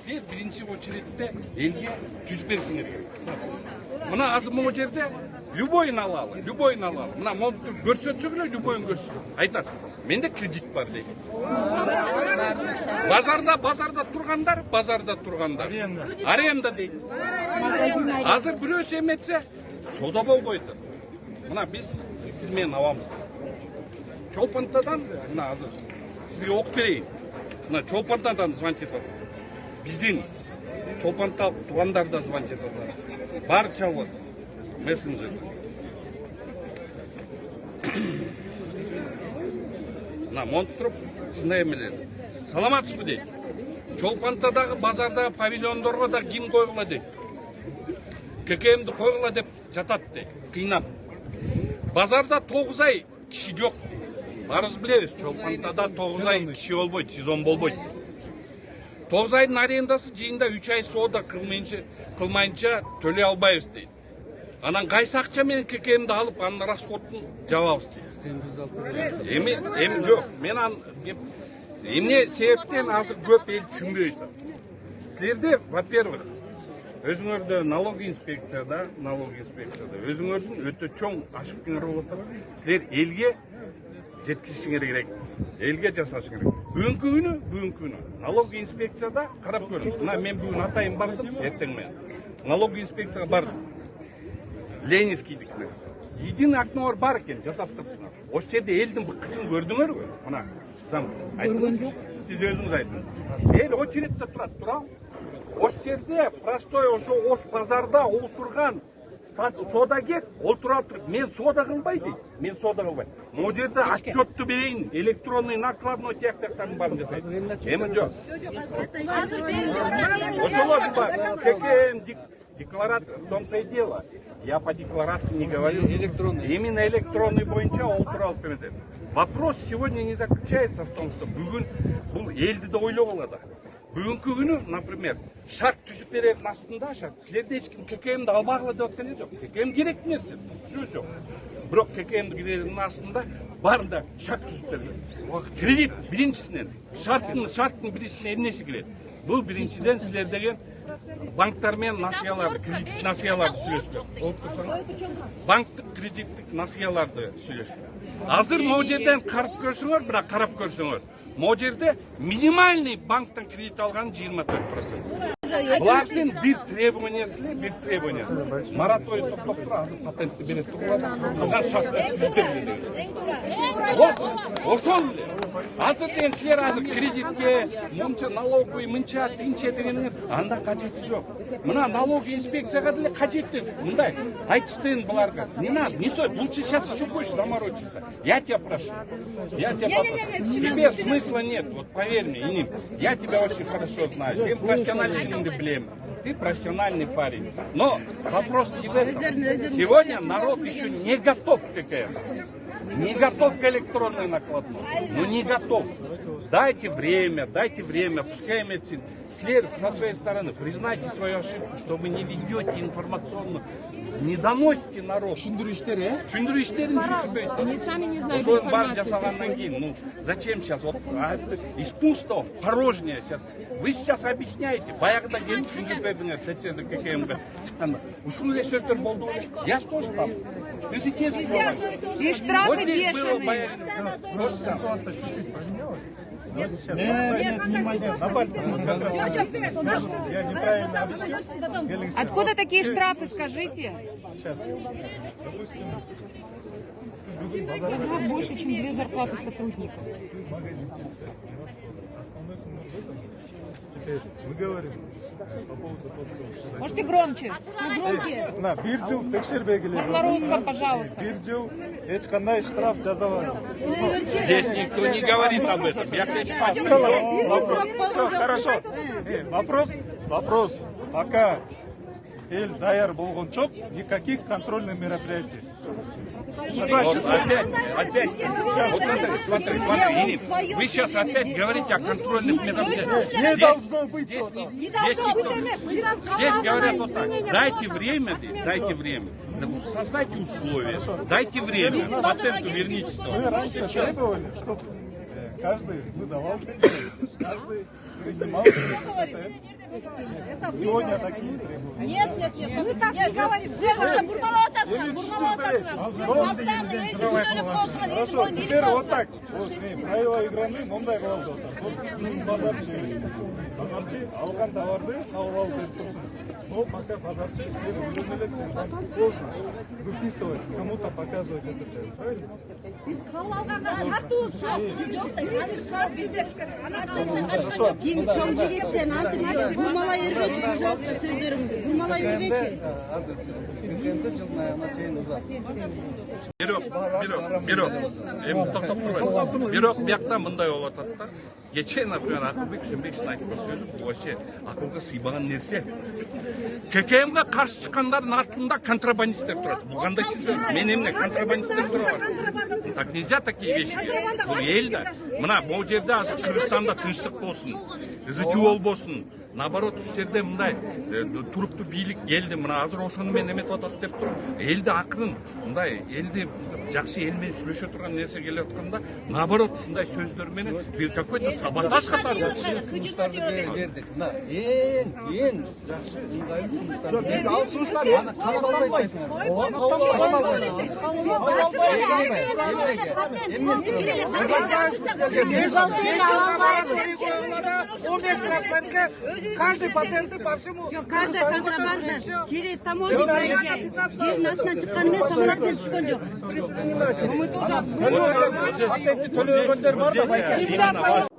силер биринчи очередте элге түзүп беришиңер керек. Мына азыр могу жерде любойун алалы. Мына монтур көрсөтсө эле любойун көрсөтсө. Айтат, менде кредит бар дейт. Базарда тургандар. Аренда дейт. Азыр бирөөсү эметсе, сода болбойт. Мына биз сиз менен алабыз. Чолпантадан мына азыр сизге окуп берейин. Мына Чолпантадан звонить этат. Биздин Чолпанта туугандар да звонить этат. Бар чалып мессенджер. Мына монтуп туруп чындай эмелер. Саламатсызбы дейт. Чолпантадагы базардагы павильондорго да ким койгула дейт. ККМди койгула деп жатат дейт. Кыйнап. Базарда 9 ай киши жок. Барыбыз билебиз, Чолпантада 9 ай киши болбойт, сезон болбойт. 9 айдын арендасы жыйында 3 ай соода кылмайынча төлөй албайбыз дейт. Анан кайсы акча менен ККМди алып, анын расходун жабабыз дейт. Эми жок, мен эмне себептен азыр көп эл түшүнбөй атат. Силерде, во-первых, өзүңөрдө налог инспекцияда өзүңөрдүн өтө чоң ашыктыгыңар болуп атат. Силер элге жеткизишиңер керек. Элге жасашың керек. Бүгүнкү күнү налог инспекцияда карап көрүңүз. Мына мен бүгүн атайын бардым, эртең менен. Налог инспекцияга бардым. Ленинскийдикине. Единый окно бар экен, жасап турсуңар. Ошол жерде элдин быккысын көрдүңөрбү? Мына зам айтыңыз. Сиз өзүңүз айтыңыз. Эл очередде турат, туурабы? Ошол жерде простой ошо ош базарда олтурган содагер олтура туруп, мен сода кылбай дейт. Могу жерде отчетту берейин, электронный накладной тияктарын баарын жасайт. Эми жок. Ошолор бар. ККМ декларация, в том-то и дело. Я по декларации не говорю. Именно электронный боюнча олтура алып берет. Вопрос сегодня не заключается в том, что бүгүн бул элди да ойлогула да. Бүгүнкү күнү, например, шарт түзүп берердин астында силерде эч ким ККМди албагыла деп аткан жок. ККМ керек нерсе, сөз жок. Бирок ККМди кирердин астында баарында шарт түзүп берилет. Кредит биринчисинен, шарттын бирисине эмнеси кирет? Бул биринчиден силер деген банктар менен насыяларды, кредиттик насыяларды сүйлөшүп. Банктык кредиттик насыяларды сүйлөшүп. Азыр могу жерден карап көрсөңөр, могу жерде минимальный банктан кредит алган 24%. Булардын бир требованиясы. Мораторий токтоп туруп, азыр патентти берет турган. Калган шарттар түзүп. Ошол эле. Азыр деген силер азыр кредитке, мынча налоговый, мынча тинче дегениңер анда кажети жок. Мына налоговый инспекцияга деле кажети. Мындай айтыштын буларга. Не надо, не стоит. Лучше сейчас еще больше заморочиться. Я тебя прошу. Тебе смысла нет. Вот поверь мне, Иним, я тебя очень хорошо знаю. Ты профессиональный блем. Ты профессиональный парень. Но вопрос не в этом. Сегодня народ еще не готов к ККМ. Не готов к электронной накладной. Ну не готов. Дайте время, пускай медицина. След со своей стороны, признайте свою ошибку, что вы не ведете информационную, не доносите народ. Түшүндүрүү Они сами не знают информацию. Ну зачем сейчас? Вот из пустого, порожнее сейчас. Вы сейчас объясняете, баягыда келип түшүндүрүп бердиңер, шетчерде ККМге чыкканда. Ушул эле сөздөр болду. Я ж тоже там. Ты же те же слова. И штрафы бешеные. Ситуация чуть-чуть поменялась. Нет, я неправильно объяснил. Откуда такие штрафы, скажите? Сейчас. Допустим, Это больше, чем 2 зарплаты сотрудников. основной суммы выданы. Теперь мы говорим по поводу того, что... Можете громче? Громче. На, бир жыл текшербей келе. На русском, пожалуйста. Бир жыл эч кандай штраф жазалады. Здесь никто не говорит об этом. Я Хорошо. Вопрос. Пока эл даяр болгон жок, никаких контрольных мероприятий. Опять. Вот смотри, Иним, вы сейчас опять говорите о контрольных мероприятиях. Не должно быть. Здесь говорят вот так. Дайте время. Создайте условия. Дайте время. Патенту вернитесь. Мы раньше требовали, чтобы каждый выдавал, каждый принимал. Сегодня такие требования. Нет. Мы так не говорим. Хорошо, теперь вот так. Вот, правила игры мындай кылып жатат. Вот базарчы алган товарды алып алып берип турсун. Но пока базарчы сложно выписывать, кому-то показывать это. Правильно? Kim çok gitsen hatırlıyor. Burmala yergeç pожалуйста sözlerimi. Burmala yergeç. бирок эми токтоп турбайсыз бирок биякта мындай болуп атат да кечээ например Акылбек Шөнбековичтин айткан сөзү бул вообще акылга сыйбаган нерсе. ККМге каршы чыккандардын артында контрабандисттер турат. Бул кандай сөз? Мен эмне контрабандисттер турат? Так нельзя такие вещи. Бул эл да. Мына бул жерде азыр Кыргызстанда тынчтык болсун, ызы чуу болбосун. Наоборот, уш жерде мындай туруктуу бийлик келди. Мына азыр ошону менен эметип атат деп туруп, элди акырын мындай элди жакшы эл менен сүйлөшө турган нерсе келип атканда, наоборот ушундай сөздөр менен бир какой-то саботаж катары бердик. Мына эң жакшы ыңгайлуу сунуштар. Жок, биз ал сунуштарды кабыл албайбыз. Ооба кабыл албайбыз. Каждый патенты по всему. Каждая контрабанда через таможню проезжает. Жер астынан чыкканы менен самолеттен түшкөн жок. Төлөгөндөр бар да.